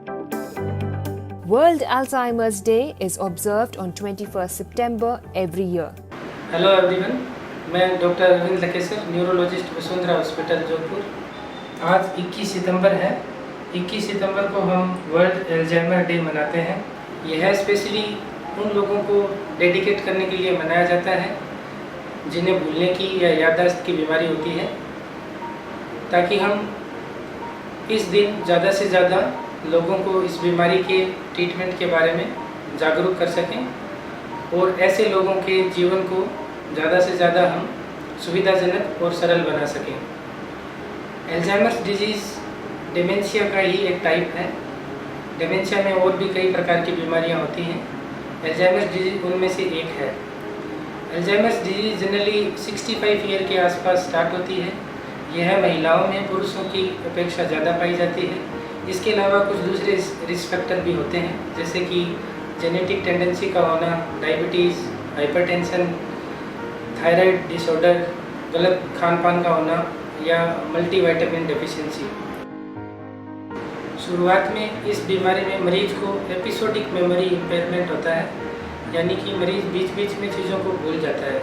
World Alzheimer's Day is observed on 21st September every year. Hello everyone, मैं doctor Arvind Lakesar, neurologist Vasundhara hospital Jodhpur. आज 21 सितंबर है। 21 सितंबर को हम वर्ल्ड अल्जाइमर डे मनाते हैं। यह स्पेशली उन लोगों को डेडिकेट करने के लिए मनाया जाता है जिन्हें भूलने की या याददाश्त की बीमारी होती है, ताकि हम इस दिन ज़्यादा से ज़्यादा लोगों को इस बीमारी के ट्रीटमेंट के बारे में जागरूक कर सकें और ऐसे लोगों के जीवन को ज़्यादा से ज़्यादा हम सुविधाजनक और सरल बना सकें। अल्जाइमर्स डिजीज़ डिमेंशिया का ही एक टाइप है। डिमेंशिया में और भी कई प्रकार की बीमारियां होती हैं। अल्जाइमर्स डिजीज़ उनमें से एक है। अल्जाइमर्स डिजीज़ जनरली 65 ईयर के आसपास स्टार्ट होती है। यह महिलाओं में पुरुषों की अपेक्षा ज़्यादा पाई जाती है। इसके अलावा कुछ दूसरे रिस्क फैक्टर भी होते हैं, जैसे कि जेनेटिक टेंडेंसी का होना, डायबिटीज़, हाइपरटेंशन, थायराइड डिसऑर्डर, गलत खान पान का होना या मल्टीविटामिन डेफिशिएंसी। शुरुआत में इस बीमारी में मरीज को एपिसोडिक मेमोरी इम्पेयरमेंट होता है, यानी कि मरीज बीच बीच में चीज़ों को भूल जाता है।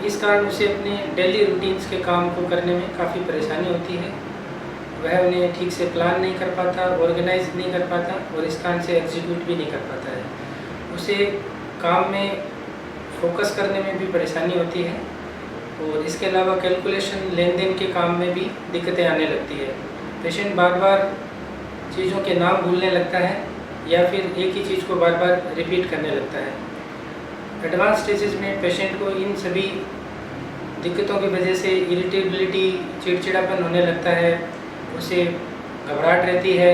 इस कारण उसे अपने डेली रूटीन्स के काम को करने में काफ़ी परेशानी होती है। वह उन्हें ठीक से प्लान नहीं कर पाता, ऑर्गेनाइज नहीं कर पाता और इस कारण से एग्जीक्यूट भी नहीं कर पाता है। उसे काम में फोकस करने में भी परेशानी होती है और इसके अलावा कैलकुलेशन, लेन देन के काम में भी दिक्कतें आने लगती है। पेशेंट बार बार चीज़ों के नाम भूलने लगता है या फिर एक ही चीज़ को बार बार रिपीट करने लगता है। एडवांस स्टेजेस में पेशेंट को इन सभी दिक्कतों की वजह से इरिटेबिलिटी, चिड़चिड़ापन होने लगता है, उसे घबराहट रहती है,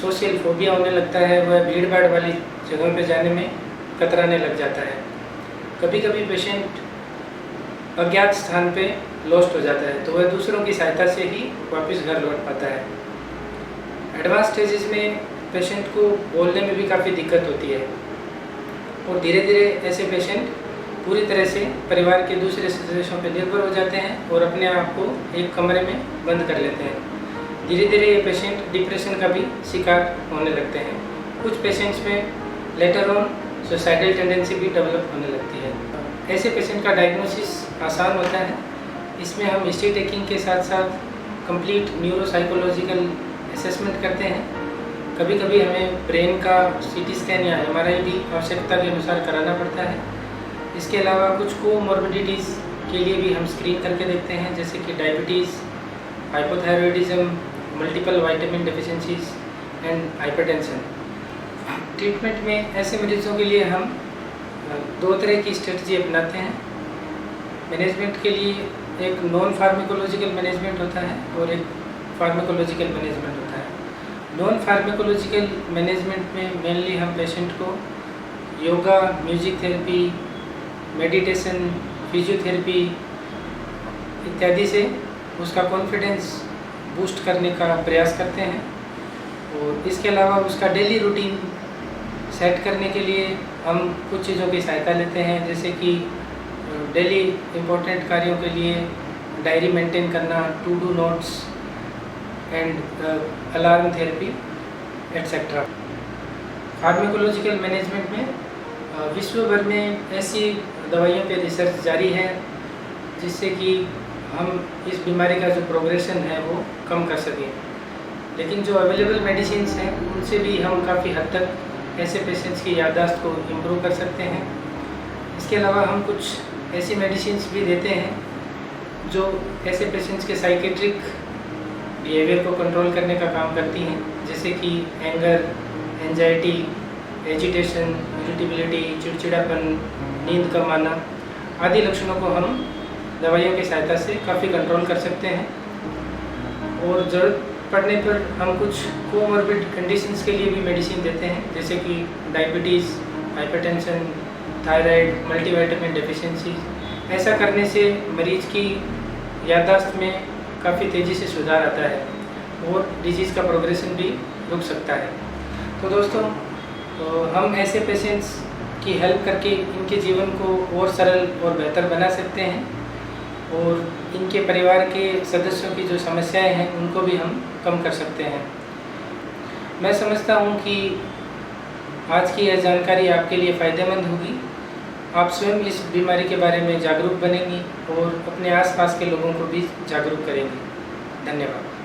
सोशल फोबिया होने लगता है, वह भीड़ भाड़ वाली जगहों पर जाने में कतराने लग जाता है। कभी कभी पेशेंट अज्ञात स्थान पे लॉस्ट हो जाता है, तो वह दूसरों की सहायता से ही वापस घर लौट पाता है। एडवांस स्टेजेस में पेशेंट को बोलने में भी काफ़ी दिक्कत होती है और धीरे धीरे ऐसे पेशेंट पूरी तरह से परिवार के दूसरे सदस्यों पर निर्भर हो जाते हैं और अपने आप को एक कमरे में बंद कर लेते हैं। धीरे धीरे ये पेशेंट डिप्रेशन का भी शिकार होने लगते हैं। कुछ पेशेंट्स में लेटर ऑन सुसाइडल टेंडेंसी भी डेवलप होने लगती है। ऐसे पेशेंट का डायग्नोसिस आसान होता है। इसमें हम हिस्ट्री टेकिंग के साथ साथ कंप्लीट न्यूरोसाइकोलॉजिकल असेसमेंट करते हैं। कभी कभी हमें ब्रेन का सीटी स्कैन या एमआरआई भी आवश्यकता के अनुसार कराना पड़ता है। इसके अलावा कुछ कोमॉर्बिडिटीज़ के लिए भी हम स्क्रीन करके देखते हैं, जैसे कि diabetes, hypothyroidism, multiple vitamin deficiencies and hypertension. Treatment में ऐसे मरीजों के लिए हम दो तरह की स्ट्रेटजी अपनाते हैं। मैनेजमेंट के लिए एक नॉन फार्माकोलॉजिकल मैनेजमेंट होता है और एक फार्माकोलॉजिकल मैनेजमेंट होता है। नॉन फार्माकोलॉजिकल मैनेजमेंट में मेनली हम पेशेंट को yoga, music therapy, meditation, physiotherapy इत्यादि से उसका कॉन्फिडेंस बूस्ट करने का प्रयास करते हैं और इसके अलावा उसका डेली रूटीन सेट करने के लिए हम कुछ चीज़ों की सहायता लेते हैं, जैसे कि डेली इम्पोर्टेंट कार्यों के लिए डायरी मेंटेन करना, to do notes and alarm therapy etcetera. Pharmacological management में विश्व भर में ऐसी दवाइयों पे रिसर्च जारी है जिससे कि हम इस बीमारी का जो प्रोग्रेशन है वो कम कर सकें। लेकिन जो अवेलेबल मेडिसिन्स हैं उनसे भी हम काफ़ी हद तक ऐसे पेशेंट्स की याददाश्त को इम्प्रूव कर सकते हैं। इसके अलावा हम कुछ ऐसी मेडिसिन्स भी देते हैं जो ऐसे पेशेंट्स के साइकेट्रिक बिहेवियर को कंट्रोल करने का काम करती हैं, जैसे कि एंगर, एंजाइटी, एजिटेशन, इरिटेबिलिटी, चिड़चिड़ापन, नींद कम आना आदि लक्षणों को हम दवाइयों की सहायता से काफ़ी कंट्रोल कर सकते हैं। और ज़रूरत पड़ने पर हम कुछ कोमॉर्बिड कंडीशंस के लिए भी मेडिसिन देते हैं, जैसे कि diabetes, hypertension, thyroid, multivitamin deficiency. ऐसा करने से मरीज की याददाश्त में काफ़ी तेज़ी से सुधार आता है और डिजीज़ का प्रोग्रेशन भी रुक सकता है। तो दोस्तों, हम ऐसे पेशेंट्स की हेल्प करके इनके जीवन को और सरल और बेहतर बना सकते हैं और इनके परिवार के सदस्यों की जो समस्याएं हैं उनको भी हम कम कर सकते हैं। मैं समझता हूँ कि आज की यह जानकारी आपके लिए फ़ायदेमंद होगी। आप स्वयं इस बीमारी के बारे में जागरूक बनेंगी और अपने आसपास के लोगों को भी जागरूक करेंगी। धन्यवाद।